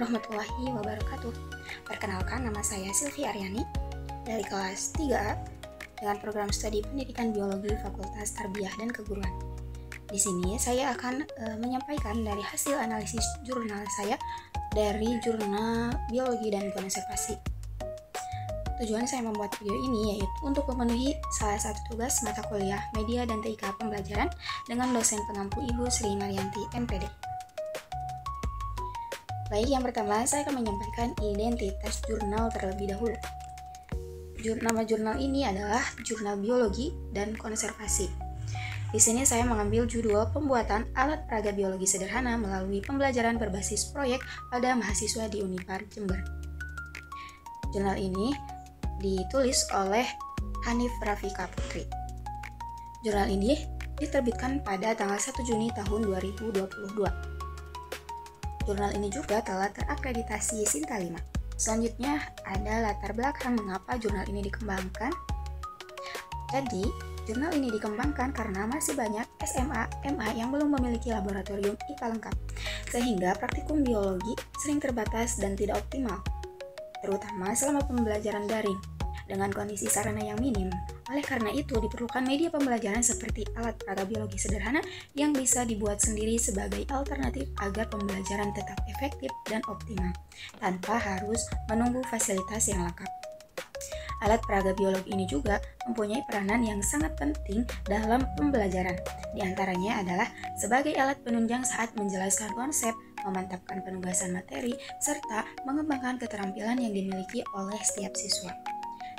warahmatullahi wabarakatuh. Perkenalkan, nama saya Silvi Aryani dari kelas 3A dengan program studi Pendidikan Biologi Fakultas Tarbiyah dan Keguruan. Di sini saya akan menyampaikan dari hasil analisis jurnal saya dari Jurnal Biologi dan Konservasi. Tujuan saya membuat video ini yaitu untuk memenuhi salah satu tugas mata kuliah Media dan TIK Pembelajaran dengan dosen pengampu Ibu Sri Maryanti, MPD. Baik, yang pertama saya akan menyampaikan identitas jurnal terlebih dahulu. Nama jurnal ini adalah Jurnal Biologi dan Konservasi. Di sini saya mengambil judul pembuatan alat peraga biologi sederhana melalui pembelajaran berbasis proyek pada mahasiswa di Unipar Jember. Jurnal ini ditulis oleh Hanif Rafika Putri. Jurnal ini diterbitkan pada tanggal 1 Juni tahun 2022. Jurnal ini juga telah terakreditasi Sinta 5. Selanjutnya ada latar belakang mengapa jurnal ini dikembangkan. Jadi, jurnal ini dikembangkan karena masih banyak SMA, MA yang belum memiliki laboratorium IPA lengkap, sehingga praktikum biologi sering terbatas dan tidak optimal, terutama selama pembelajaran daring, dengan kondisi sarana yang minim. Oleh karena itu, diperlukan media pembelajaran seperti alat peraga biologi sederhana yang bisa dibuat sendiri sebagai alternatif agar pembelajaran tetap efektif dan optimal, tanpa harus menunggu fasilitas yang lengkap. Alat peraga biologi ini juga mempunyai peranan yang sangat penting dalam pembelajaran. Di antaranya adalah sebagai alat penunjang saat menjelaskan konsep, memantapkan penugasan materi, serta mengembangkan keterampilan yang dimiliki oleh setiap siswa.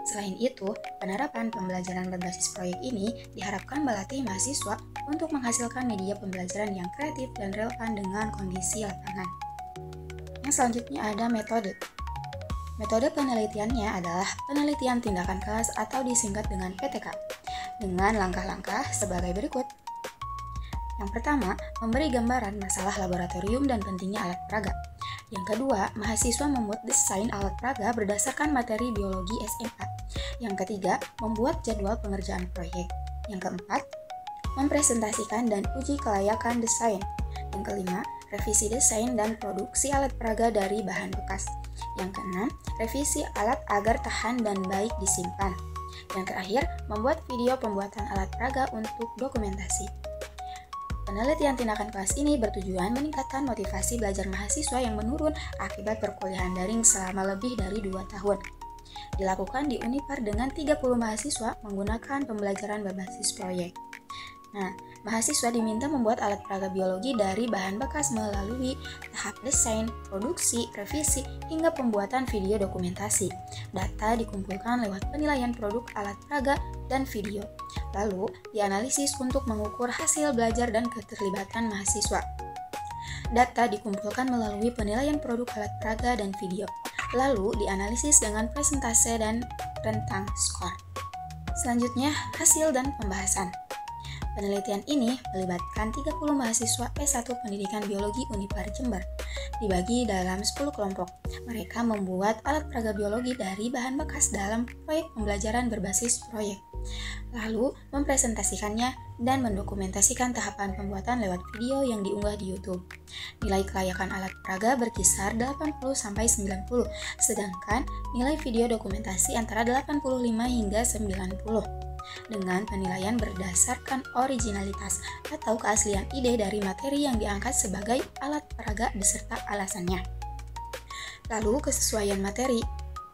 Selain itu, penerapan pembelajaran berbasis proyek ini diharapkan melatih mahasiswa untuk menghasilkan media pembelajaran yang kreatif dan relevan dengan kondisi lapangan. Yang selanjutnya ada metode. Metode penelitiannya adalah penelitian tindakan kelas atau disingkat dengan PTK, dengan langkah-langkah sebagai berikut. Yang pertama, memberi gambaran masalah laboratorium dan pentingnya alat peraga. Yang kedua, mahasiswa membuat desain alat peraga berdasarkan materi biologi SMA. Yang ketiga, membuat jadwal pengerjaan proyek. Yang keempat, mempresentasikan dan uji kelayakan desain. Yang kelima, revisi desain dan produksi alat peraga dari bahan bekas. Yang keenam, revisi alat agar tahan dan baik disimpan. Yang terakhir, membuat video pembuatan alat peraga untuk dokumentasi. Penelitian tindakan kelas ini bertujuan meningkatkan motivasi belajar mahasiswa yang menurun akibat perkuliahan daring selama lebih dari 2 tahun. Dilakukan di Unipar dengan 30 mahasiswa menggunakan pembelajaran berbasis proyek. Nah, mahasiswa diminta membuat alat peraga biologi dari bahan bekas melalui tahap desain, produksi, revisi, hingga pembuatan video dokumentasi. Data dikumpulkan lewat penilaian produk alat peraga dan video. Lalu, dianalisis untuk mengukur hasil belajar dan keterlibatan mahasiswa. Data dikumpulkan melalui penilaian produk alat peraga dan video. Lalu, dianalisis dengan persentase dan rentang skor. Selanjutnya, hasil dan pembahasan. Penelitian ini melibatkan 30 mahasiswa S1 Pendidikan Biologi Unipar Jember. Dibagi dalam 10 kelompok. Mereka membuat alat peraga biologi dari bahan bekas dalam proyek pembelajaran berbasis proyek. Lalu mempresentasikannya dan mendokumentasikan tahapan pembuatan lewat video yang diunggah di YouTube. Nilai kelayakan alat peraga berkisar 80-90, sedangkan nilai video dokumentasi antara 85 hingga 90. Dengan penilaian berdasarkan originalitas atau keaslian ide dari materi yang diangkat sebagai alat peraga beserta alasannya. Lalu kesesuaian materi,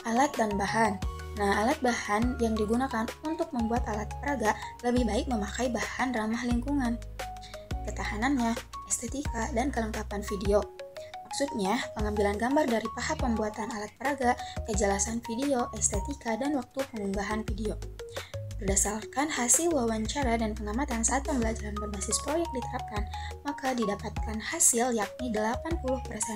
alat dan bahan. Nah, alat bahan yang digunakan untuk membuat alat peraga lebih baik memakai bahan ramah lingkungan, ketahanannya, estetika, dan kelengkapan video. Maksudnya, pengambilan gambar dari paha pembuatan alat peraga, kejelasan video, estetika, dan waktu pengunggahan video. Berdasarkan hasil wawancara dan pengamatan saat pembelajaran berbasis proyek diterapkan, maka didapatkan hasil yakni 80%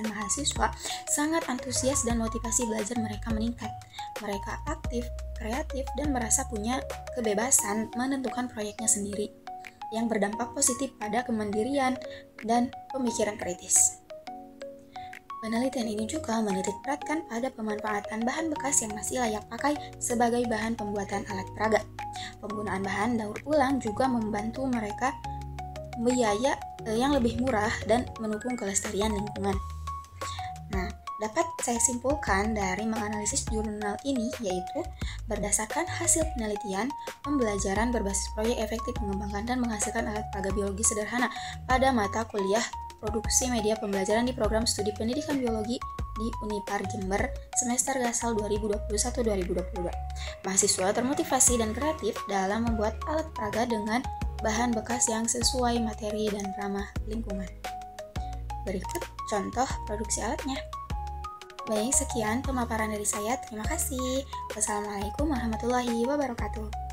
mahasiswa sangat antusias dan motivasi belajar mereka meningkat. Mereka aktif, kreatif, dan merasa punya kebebasan menentukan proyeknya sendiri, yang berdampak positif pada kemandirian dan pemikiran kritis. Penelitian ini juga menitik beratkan pada pemanfaatan bahan bekas yang masih layak pakai sebagai bahan pembuatan alat peraga. Penggunaan bahan daur ulang juga membantu mereka biaya yang lebih murah dan mendukung kelestarian lingkungan. Nah, dapat saya simpulkan dari menganalisis jurnal ini yaitu berdasarkan hasil penelitian, pembelajaran berbasis proyek efektif mengembangkan dan menghasilkan alat peraga biologi sederhana pada mata kuliah produksi media pembelajaran di program studi pendidikan biologi di Unipar Jember semester gasal 2021-2022. Mahasiswa termotivasi dan kreatif dalam membuat alat peraga dengan bahan bekas yang sesuai materi dan ramah lingkungan. Berikut contoh produksi alatnya. Baik, sekian pemaparan dari saya. Terima kasih. Wassalamualaikum warahmatullahi wabarakatuh.